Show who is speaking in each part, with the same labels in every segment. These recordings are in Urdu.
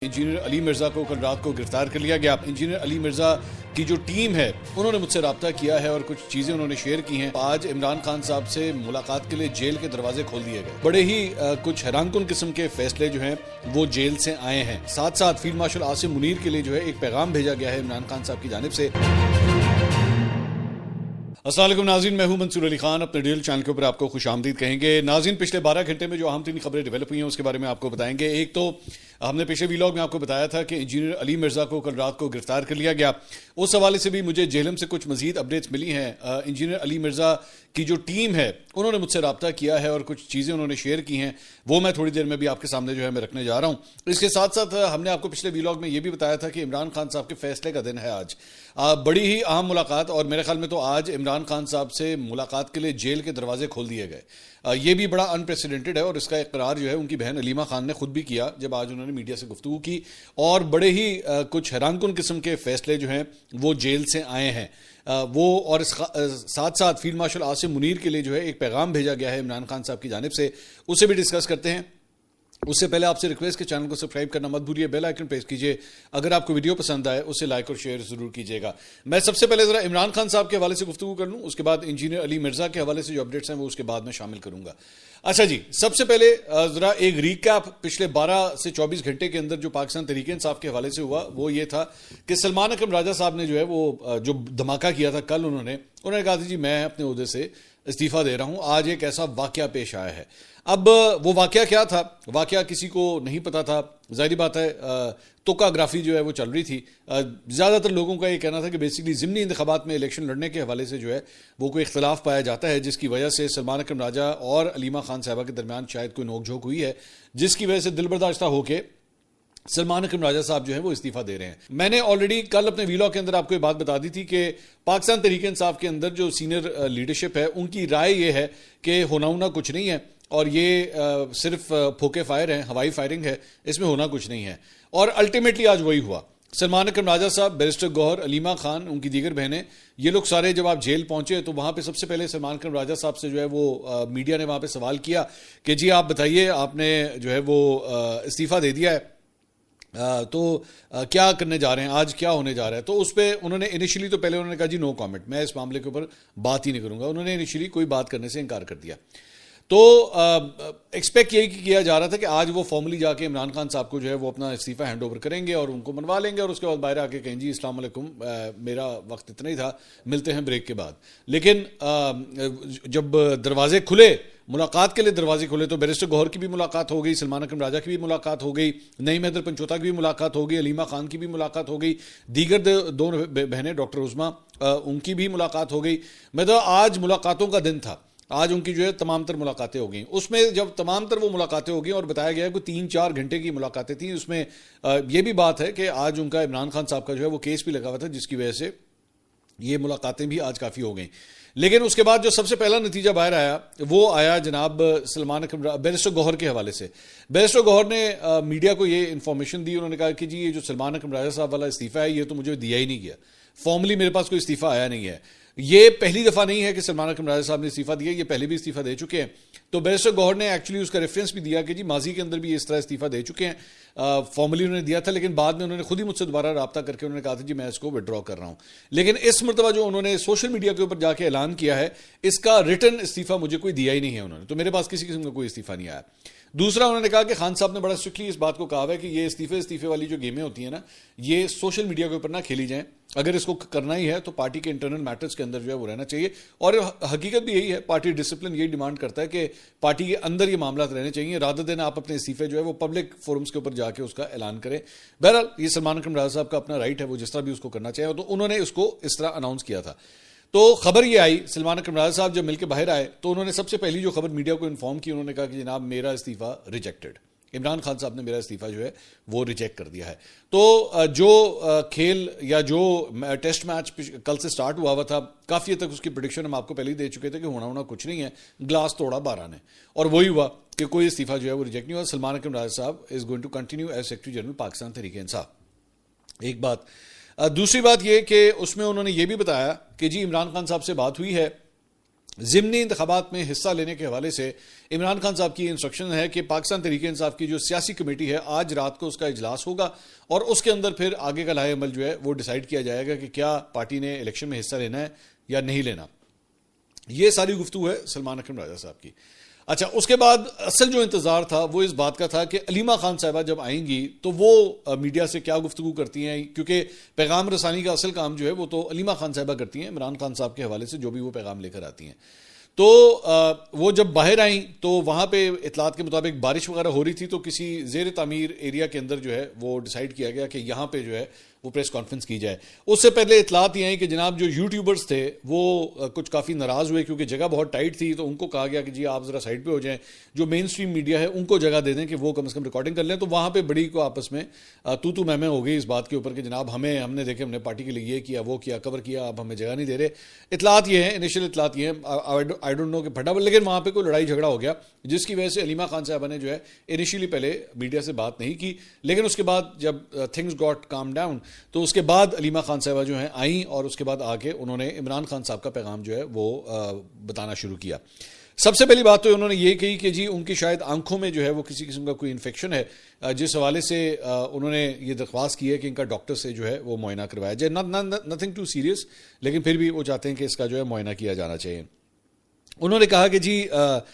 Speaker 1: انجینئر علی مرزا کو کل رات کو گرفتار کر لیا گیا۔ انجینئر علی مرزا کی جو ٹیم ہے انہوں نے مجھ سے رابطہ کیا ہے اور کچھ چیزیں انہوں نے شیئر کی ہیں۔ آج عمران خان صاحب سے ملاقات کے لیے جیل کے دروازے کھول دیے گئے۔ بڑے ہی کچھ حیران کن قسم کے فیصلے جو ہیں وہ جیل سے آئے ہیں۔ ساتھ ساتھ فیلڈ مارشل عاصم منیر کے لیے جو ہے ایک پیغام بھیجا گیا ہے عمران خان صاحب کی جانب سے۔ السلام علیکم ناظرین، میں ہوں منصور علی خان، اپنے ڈیل چینل کے اوپر آپ کو خوش آمدید کہیں گے۔ ناظرین، پچھلے 12 گھنٹے میں جو اہم ترین خبریں ڈیولپ ہوئی ہیں اس کے بارے میں آپ کو بتائیں گے۔ ایک تو ہم نے پچھلے ویلاگ میں آپ کو بتایا تھا کہ انجینئر علی مرزا کو کل رات کو گرفتار کر لیا گیا۔ اس حوالے سے بھی مجھے جیلم سے کچھ مزید اپڈیٹس ملی ہیں۔ انجینئر علی مرزا کی جو ٹیم ہے انہوں نے مجھ سے رابطہ کیا ہے اور کچھ چیزیں انہوں نے شیئر کی ہیں، وہ میں تھوڑی دیر میں بھی آپ کے سامنے جو ہے میں رکھنے جا رہا ہوں۔ اس کے ساتھ ساتھ ہم نے آپ کو پچھلے ویلاگ میں یہ بھی بتایا تھا کہ عمران خان صاحب کے فیصلے کا دن ہے آج۔ بڑی ہی اہم ملاقات، اور میرے خیال میں تو آج عمران خان صاحب سے ملاقات کے لیے جیل کے دروازے کھول دیے گئے۔ یہ بھی بڑا انپریسیڈنٹڈ ہے، اور اس کا اقرار جو ہے ان کی بہن علیمہ خان نے خود بھی کیا جب آج انہوں نے میڈیا سے گفتگو کی، اور بڑے ہی کچھ حیران کن قسم کے فیصلے جو ہیں وہ جیل سے آئے ہیں وہ، اور ساتھ ساتھ فیلڈ مارشل عاصم منیر کے لیے جو ہے ایک پیغام بھیجا گیا ہے عمران خان صاحب کی جانب سے، اسے بھی ڈسکس کرتے ہیں۔ اس سے پہلے آپ سے ریکویسٹ کہ چینل کو سبسکرائب کرنا مت بھولیے، بیل آئیکن پریس کیجئے، اگر آپ کو ویڈیو پسند آئے اسے لائک اور شیئر ضرور کیجئے گا۔ میں سب سے پہلے ذرا عمران خان صاحب کے حوالے سے گفتگو کر لوں، اس کے بعد انجینئر علی مرزا کے حوالے سے جو اپڈیٹس ہیں وہ اس کے بعد میں شامل کروں گا۔ اچھا جی، سب سے پہلے ذرا ایک ریکیپ پچھلے 12 سے 24 گھنٹے کے اندر جو پاکستان تحریک انصاف کے حوالے سے ہوا وہ یہ تھا کہ سلمان اکرم راجہ صاحب نے جو ہے وہ جو دھماکہ کیا تھا کل، انہوں نے کہا تھا جی میں اپنے عہدے سے استعفیٰ دے رہا ہوں۔ آج ایک ایسا واقعہ پیش آیا ہے۔ اب وہ واقعہ کیا تھا؟ واقعہ کسی کو نہیں پتا تھا، ظاہری بات ہے، توکاگرافی جو ہے وہ چل رہی تھی۔ زیادہ تر لوگوں کا یہ کہنا تھا کہ بیسیکلی ضمنی انتخابات میں الیکشن لڑنے کے حوالے سے جو ہے وہ کوئی اختلاف پایا جاتا ہے، جس کی وجہ سے سلمان اکرم راجہ اور علیمہ خان صاحبہ کے درمیان شاید کوئی نوک جھوک ہوئی ہے، جس کی وجہ سے دل برداشتہ ہو کے سلمان اکرم راجہ صاحب جو ہیں وہ استعفیٰ دے رہے ہیں۔ میں نے آلریڈی کل اپنے ویلاگ کے اندر آپ کو یہ بات بتا دی تھی کہ پاکستان تحریک انصاف کے اندر جو سینئر لیڈرشپ ہے ان کی رائے یہ ہے کہ ہونا کچھ نہیں ہے، اور یہ صرف پھوکے فائر ہیں، ہوائی فائرنگ ہے، اس میں ہونا کچھ نہیں ہے۔ اور الٹیمیٹلی آج وہی ہوا۔ سلمان اکرم راجہ صاحب، بیرسٹر گوہر، علیمہ خان، ان کی دیگر بہنیں، یہ لوگ سارے جب آپ جیل پہنچے تو وہاں پہ سب سے پہلے سلمان اکرم راجہ صاحب سے جو ہے وہ میڈیا نے وہاں پہ سوال کیا کہ جی آپ بتائیے، آپ نے جو ہے وہ استعفیٰ دے دیا ہے تو کیا کرنے جا رہے ہیں، آج کیا ہونے جا رہا ہے؟ تو اس پہ انہوں نے انیشلی تو پہلے انہوں نے کہا جی نو کامنٹ، میں اس معاملے کے اوپر بات ہی نہیں کروں گا۔ انہوں نے انیشلی کوئی بات کرنے سے انکار کر دیا۔ تو ایکسپیکٹ یہی کیا جا رہا تھا کہ آج وہ فارملی جا کے عمران خان صاحب کو جو ہے وہ اپنا استعفیٰ ہینڈ اوور کریں گے اور ان کو منوا لیں گے، اور اس کے بعد باہر آ کے کہیں جی السلام علیکم، میرا وقت اتنا ہی تھا، ملتے ہیں بریک کے بعد۔ لیکن جب دروازے کھلے، ملاقات کے لیے دروازے کھلے، تو بیرسٹر گوہر کی بھی ملاقات ہو گئی، سلمان اکرم راجہ کی بھی ملاقات ہو گئی، نعیم حیدر پنچوتا کی بھی ملاقات ہو گئی، علیمہ خان کی بھی ملاقات ہو گئی، دیگر دو بہنیں ڈاکٹر عظمیٰ ان کی بھی ملاقات ہو گئی۔ میں تو آج ملاقاتوں کا دن تھا، آج ان کی جو ہے تمام تر ملاقاتیں ہو گئیں۔ اس میں جب تمام تر وہ ملاقاتیں ہو گئیں اور بتایا گیا ہے کہ 3-4 گھنٹے کی ملاقاتیں تھیں، اس میں یہ بھی بات ہے کہ آج ان کا عمران خان صاحب کا جو ہے وہ کیس بھی لگا ہوا تھا، جس کی وجہ سے یہ ملاقاتیں بھی آج کافی ہو گئیں۔ لیکن اس کے بعد جو سب سے پہلا نتیجہ باہر آیا وہ آیا جناب سلمان اکرم بیرسٹر گوہر کے حوالے سے۔ بیرسٹر گوہر نے میڈیا کو یہ انفارمیشن دی، انہوں نے کہا کہ جی یہ جو سلمان اکرم راجہ صاحب والا استعفیٰ ہے یہ تو مجھے دیا ہی نہیں گیا، فارملی میرے پاس کوئی استعفیٰ آیا نہیں ہے۔ یہ پہلی دفعہ نہیں ہے کہ سلمان اکرم راجہ صاحب نے استعفیٰ دیا، یہ پہلے بھی استعفیٰ دے چکے ہیں۔ تو بیرسٹر گوہر نے ایکچولی اس کا ریفرنس بھی دیا کہ جی ماضی کے اندر بھی اس طرح استعفیٰ دے چکے ہیں، فارملی انہوں نے دیا تھا، لیکن بعد میں انہوں نے خود ہی مجھ سے دوبارہ رابطہ کر کے انہوں نے کہا تھا جی میں اس کو وڈرا کر رہا ہوں۔ لیکن اس مرتبہ جو انہوں نے سوشل میڈیا کے اوپر جا کے اعلان کیا ہے، اس کا ریٹن استعفیٰ مجھے کوئی دیا ہی نہیں ہے انہوں نے، تو میرے پاس کسی قسم کا کوئی استعفیٰ نہیں آیا۔ دوسرا انہوں نے کہا کہ خان صاحب نے بڑا اسٹرکٹلی اس بات کو کہا ہے کہ یہ استعفے والی جو گیمیں ہوتی ہیں نا، یہ سوشل میڈیا کے اوپر نہ کھیلی جائیں، اگر اس کو کرنا ہی ہے تو پارٹی کے انٹرنل میٹرز کے اندر جو ہے وہ رہنا چاہیے، اور حقیقت بھی یہی ہے، پارٹی ڈسپلن یہی ڈیمانڈ کرتا ہے کہ پارٹی کے اندر یہ معاملات رہنے چاہیے، رادر دین آپ اپنے استعفے جو ہے وہ پبلک فورمز کے اوپر جا کے اس کا اعلان کریں۔ بہرحال یہ سلمان اکرم راجہ صاحب کا اپنا رائٹ ہے، وہ جس طرح بھی اس کو کرنا چاہے، تو انہوں نے اس کو اس طرح اناؤنس کیا تھا۔ تو خبر یہ آئی، سلمان اکرم راجہ صاحب جب مل کے باہر آئے تو انہوں نے سب سے پہلی جو خبر میڈیا کو انفارم کی، انہوں نے کہا کہ جناب میرا استعفیٰ ریجیکٹڈ، عمران خان صاحب نے میرا استعفیٰ جو ہے وہ ریجیکٹ کر دیا ہے۔ تو جو کھیل یا جو ٹیسٹ میچ کل سے سٹارٹ ہوا تھا، کافی حد تک اس کی پریڈکشن ہم آپ کو پہلے ہی دے چکے تھے کہ ہونا کچھ نہیں ہے، گلاس توڑا 12 نے، اور وہی ہوا کہ کوئی استعفیٰ جو ہے وہ ریجیکٹ نہیں ہوا۔ Salman Akram Raja sahab is going to continue as secretary general Pakistan Tehreek Insaf, ایک بات۔ دوسری بات یہ کہ اس میں انہوں نے یہ بھی بتایا کہ جی عمران خان صاحب سے بات ہوئی ہے ضمنی انتخابات میں حصہ لینے کے حوالے سے عمران خان صاحب کی انسٹرکشن ہے کہ پاکستان تحریک انصاف کی جو سیاسی کمیٹی ہے آج رات کو اس کا اجلاس ہوگا اور اس کے اندر پھر آگے کا لائحہ عمل جو ہے وہ ڈیسائیڈ کیا جائے گا کہ کیا پارٹی نے الیکشن میں حصہ لینا ہے یا نہیں لینا. یہ ساری گفتگو ہے سلمان اکرم راجہ صاحب کی. اچھا, اس کے بعد اصل جو انتظار تھا وہ اس بات کا تھا کہ علیمہ خان صاحبہ جب آئیں گی تو وہ میڈیا سے کیا گفتگو کرتی ہیں, کیونکہ پیغام رسانی کا اصل کام جو ہے وہ تو علیمہ خان صاحبہ کرتی ہیں عمران خان صاحب کے حوالے سے جو بھی وہ پیغام لے کر آتی ہیں. تو وہ جب باہر آئیں تو وہاں پہ اطلاعات کے مطابق بارش وغیرہ ہو رہی تھی, تو کسی زیر تعمیر ایریا کے اندر جو ہے وہ ڈیسائیڈ کیا گیا کہ یہاں پہ جو ہے وہ پریس کانفرنس کی جائے. اس سے پہلے اطلاعات یہ ہیں کہ جناب جو یوٹیوبرز تھے وہ کچھ کافی ناراض ہوئے کیونکہ جگہ بہت ٹائٹ تھی, تو ان کو کہا گیا کہ جی آپ ذرا سائڈ پہ ہو جائیں, جو مین سٹریم میڈیا ہے ان کو جگہ دے دیں کہ وہ کم از کم ریکارڈنگ کر لیں. تو وہاں پہ بڑی کو آپس میں تو میں ہو گئی اس بات کے اوپر کہ جناب ہم نے دیکھے ہم نے پارٹی کے لیے یہ کیا وہ کیا کور کیا, اب ہمیں جگہ نہیں دے رہے. اطلاعات یہ ہیں, انیشل اطلاعات یہ ہیں, آئی ڈونٹ نو کہ پھٹا, لیکن وہاں پہ کوئی لڑائی جھگڑا ہو گیا جس کی وجہ سے علیمہ خان صاحبہ نے جو ہے انیشلی پہلے میڈیا سے بات نہیں کی, لیکن اس کے بعد جب تھنگز گاٹ کام ڈاؤن تو اس کے بعد علیمہ خان صاحبہ جو ہیں آئیں اور اس کے بعد آ کے انہوں نے عمران خان صاحب کا پیغام جو ہے وہ بتانا شروع کیا. سب سے پہلی بات تو انہوں نے یہ کہی کہ جی ان کی شاید آنکھوں میں جو ہے وہ کسی قسم کا کوئی انفیکشن ہے, جس حوالے سے انہوں نے یہ درخواست کی ہے کہ ان کا ڈاکٹر سے جو ہے وہ معائنہ کروایا جائے. نتھنگ ٹو سیریس, لیکن پھر بھی وہ چاہتے ہیں کہ اس کا جو ہے معائنہ کیا جانا چاہیے. انہوں نے کہا کہ جی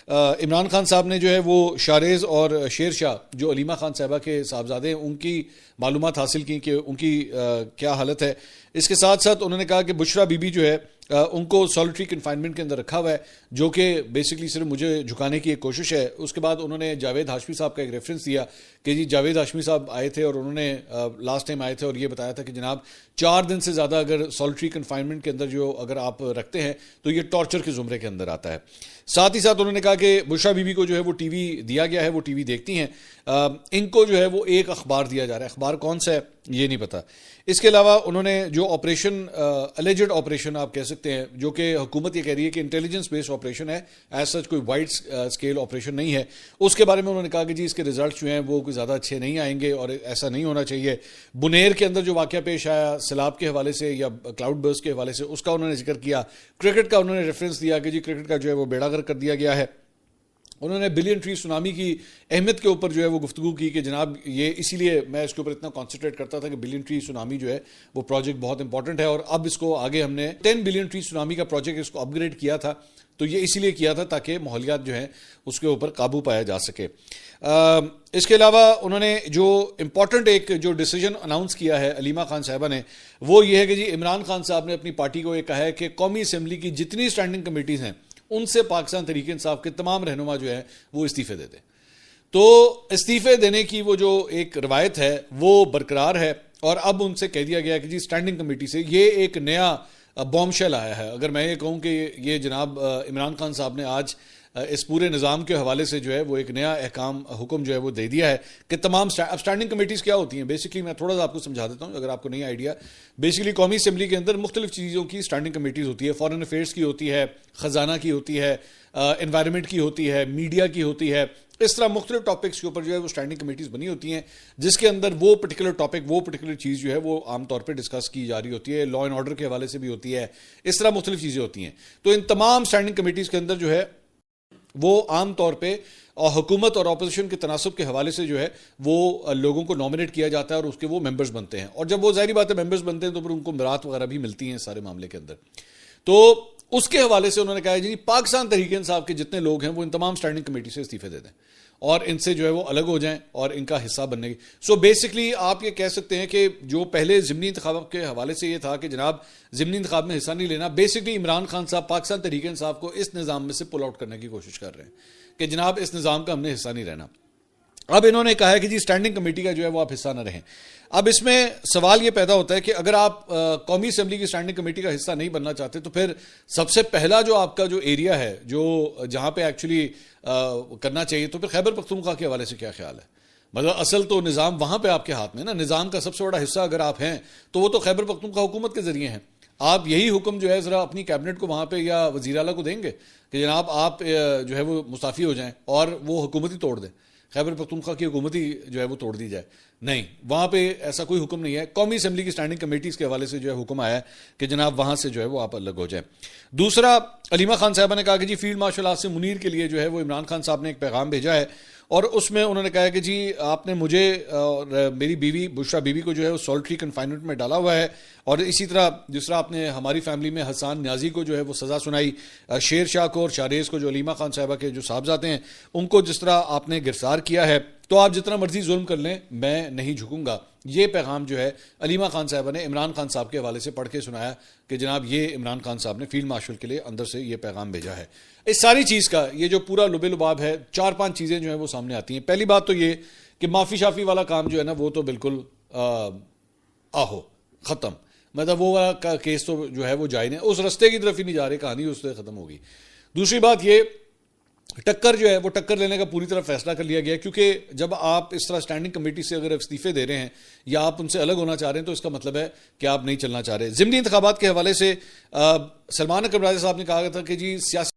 Speaker 1: عمران خان صاحب نے جو ہے وہ شاریز اور شیر شاہ جو علیمہ خان صاحبہ کے صاحبزادے ہیں ان کی معلومات حاصل کی کہ ان کی کیا حالت ہے. اس کے ساتھ ساتھ انہوں نے کہا کہ بشرا بی بی جو ہے ان کو سالٹری کنفائنمنٹ کے اندر رکھا ہوا ہے, جو کہ بیسکلی صرف مجھے جھکانے کی ایک کوشش ہے. اس کے بعد انہوں نے جاوید ہاشمی صاحب کا ایک ریفرنس دیا کہ جی جاوید ہاشمی صاحب آئے تھے اور انہوں نے لاسٹ ٹائم آئے تھے اور یہ بتایا تھا کہ جناب 4 دن سے زیادہ اگر سالٹری کنفائنمنٹ کے اندر جو اگر آپ رکھتے ہیں تو یہ ٹارچر کے زمرے کے اندر آتا ہے. ساتھ ہی ساتھ انہوں نے کہا کہ بشرا بی بی کو جو ہے وہ ٹی وی دیا گیا ہے, وہ ٹی وی دیکھتی ہیں, ان کو جو ہے وہ ایک اخبار دیا جا رہا ہے, اخبار کون سا ہے یہ نہیں پتا. اس کے علاوہ انہوں نے جو آپریشن الیجڈ آپریشن آپ کہہ سکتے ہیں, جو کہ حکومت یہ کہہ رہی ہے کہ انٹیلیجنس بیسڈ آپریشن ہے, ایز سچ کوئی وائڈ اسکیل آپریشن نہیں ہے, اس کے بارے میں انہوں نے کہا کہ جی اس کے ریزلٹس جو ہیں وہ کوئی زیادہ اچھے نہیں آئیں گے اور ایسا نہیں ہونا چاہیے. بنیر کے اندر جو واقعہ پیش آیا سیلاب کے حوالے سے یا کلاؤڈ برسٹ کے حوالے سے, اس کا انہوں نے ذکر کیا. کرکٹ کا انہوں نے ریفرنس دیا کہ جی کرکٹ کا جو ہے وہ بیڑا غرق کر دیا گیا ہے. انہوں نے بلین ٹری سونامی کی اہمیت کے اوپر جو ہے وہ گفتگو کی کہ جناب یہ اسی لیے میں اس کے اوپر اتنا کانسنٹریٹ کرتا تھا کہ بلین ٹری سونامی جو ہے وہ پروجیکٹ بہت امپورٹنٹ ہے, اور اب اس کو آگے ہم نے 10 بلین ٹری سونامی کا پروجیکٹ اس کو اپ گریڈ کیا تھا, تو یہ اسی لیے کیا تھا تاکہ ماحولیات جو ہیں اس کے اوپر قابو پایا جا سکے. اس کے علاوہ انہوں نے جو امپورٹنٹ ایک جو ڈیسیجن اناؤنس کیا ہے علیمہ خان صاحبہ نے, وہ یہ ہے کہ جی عمران خان صاحب نے اپنی پارٹی کو یہ کہا ہے کہ قومی اسمبلی کی جتنی اسٹینڈنگ کمیٹیز ہیں ان سے پاکستان تحریک انصاف کے تمام رہنما جو ہیں وہ استعفے دے دیں. تو استعفے دینے کی وہ جو ایک روایت ہے وہ برقرار ہے, اور اب ان سے کہہ دیا گیا کہ جی اسٹینڈنگ کمیٹی سے یہ ایک نیا بوم شیل آیا ہے. اگر میں یہ کہوں کہ یہ جناب عمران خان صاحب نے آج اس پورے نظام کے حوالے سے جو ہے وہ ایک نیا احکام حکم جو ہے وہ دے دیا ہے کہ تمام اسٹینڈنگ کمیٹیز کیا ہوتی ہیں. بیسکلی میں تھوڑا سا آپ کو سمجھا دیتا ہوں اگر آپ کو نہیں آئیڈیا. بیسکلی قومی اسمبلی کے اندر مختلف چیزوں کی اسٹینڈنگ کمیٹیز ہوتی ہے, فارن افیئرس کی ہوتی ہے, خزانہ کی ہوتی ہے, انوائرمنٹ کی ہوتی ہے, میڈیا کی ہوتی ہے. اس طرح مختلف ٹاپکس کے اوپر جو ہے وہ اسٹینڈنگ کمیٹیز بنی ہوتی ہیں جس کے اندر وہ پرٹیکولر ٹاپک وہ پرٹیکولر چیز جو ہے وہ عام طور پہ ڈسکس کی جا رہی ہوتی ہے. لا اینڈ آرڈر کے حوالے سے بھی ہوتی ہے, اس طرح مختلف چیزیں ہوتی ہیں. تو ان تمام اسٹینڈنگ کمیٹیز کے اندر جو ہے وہ عام طور پہ حکومت اور اپوزیشن کے تناسب کے حوالے سے جو ہے وہ لوگوں کو نامنیٹ کیا جاتا ہے اور اس کے وہ ممبرز بنتے ہیں, اور جب وہ ظاہری بات ہے ممبرز بنتے ہیں تو پھر ان کو برات وغیرہ بھی ملتی ہیں سارے معاملے کے اندر. تو اس کے حوالے سے انہوں نے کہا جی پاکستان تحریک انصاف کے جتنے لوگ ہیں وہ ان تمام اسٹینڈنگ کمیٹی سے استعفے دے دیں اور ان سے جو ہے وہ الگ ہو جائیں اور ان کا حصہ بننے کی. سو بیسکلی آپ یہ کہہ سکتے ہیں کہ جو پہلے ضمنی انتخاب کے حوالے سے یہ تھا کہ جناب ضمنی انتخاب میں حصہ نہیں لینا, بیسکلی عمران خان صاحب پاکستان تحریک انصاف کو اس نظام میں سے پل آؤٹ کرنے کی کوشش کر رہے ہیں کہ جناب اس نظام کا ہم نے حصہ نہیں رہنا. اب انہوں نے کہا ہے کہ جی اسٹینڈنگ کمیٹی کا جو ہے وہ آپ حصہ نہ رہیں. اب اس میں سوال یہ پیدا ہوتا ہے کہ اگر آپ قومی اسمبلی کی اسٹینڈنگ کمیٹی کا حصہ نہیں بننا چاہتے تو پھر سب سے پہلا جو آپ کا جو ایریا ہے جو جہاں پہ ایکچولی کرنا چاہیے تو پھر خیبر پختونخوا کے حوالے سے کیا خیال ہے؟ مطلب اصل تو نظام وہاں پہ آپ کے ہاتھ میں نا, نظام کا سب سے بڑا حصہ اگر آپ ہیں تو وہ تو خیبر پختونخوا حکومت کے ذریعے ہیں. آپ یہی حکم جو ہے ذرا اپنی کیبنٹ کو وہاں پہ یا وزیر اعلیٰ کو دیں گے کہ جناب آپ جو ہے وہ مستعفی ہو جائیں اور وہ حکومت ہی توڑ دیں. خیبر پختونخوا کی حکومت ہی جو ہے وہ توڑ دی جائے. نہیں, وہاں پہ ایسا کوئی حکم نہیں ہے. قومی اسمبلی کی اسٹینڈنگ کمیٹیز کے حوالے سے جو ہے حکم آیا ہے کہ جناب وہاں سے جو ہے وہ آپ الگ ہو جائیں. دوسرا, علیمہ خان صاحبہ نے کہا کہ جی فیلڈ مارشل عاصم منیر کے لیے جو ہے وہ عمران خان صاحب نے ایک پیغام بھیجا ہے, اور اس میں انہوں نے کہا کہ جی آپ نے مجھے اور میری بیوی بشرا بیوی کو جو ہے وہ سولٹری کنفائنمنٹ میں ڈالا ہوا ہے, اور اسی طرح جس طرح آپ نے ہماری فیملی میں حسان نیازی کو جو ہے وہ سزا سنائی, شیر شاہ کو اور شاریز کو جو علیمہ خان صاحبہ کے جو صاحبزادے ہیں ان کو جس طرح آپ نے گرفتار کیا ہے, تو آپ جتنا مرضی ظلم کر لیں میں نہیں جھکوں گا. یہ پیغام جو ہے علیمہ خان صاحبہ نے عمران خان صاحب کے حوالے سے پڑھ کے سنایا کہ جناب یہ عمران خان صاحب نے فیلڈ مارشل کے لیے اندر سے یہ پیغام بھیجا ہے. اس ساری چیز کا یہ جو پورا لبے لباب ہے, 4-5 چیزیں جو ہیں وہ سامنے آتی ہیں. پہلی بات تو یہ کہ معافی شافی والا کام جو ہے نا وہ تو بالکل آہو ختم, مطلب وہ والا کیس تو جو ہے وہ جائے نہیں, اس رستے کی طرف ہی نہیں جا رہے, کہانی اس سے ختم ہوگی. دوسری بات یہ ٹکر جو ہے وہ ٹکر لینے کا پوری طرح فیصلہ کر لیا گیا, کیونکہ جب آپ اس طرح اسٹینڈنگ کمیٹی سے اگر استعفے دے رہے ہیں یا آپ ان سے الگ ہونا چاہ رہے ہیں تو اس کا مطلب ہے کہ آپ نہیں چلنا چاہ رہے. ضمنی انتخابات کے حوالے سے سلمان اکرم راجہ صاحب نے کہا تھا کہ جی سیاسی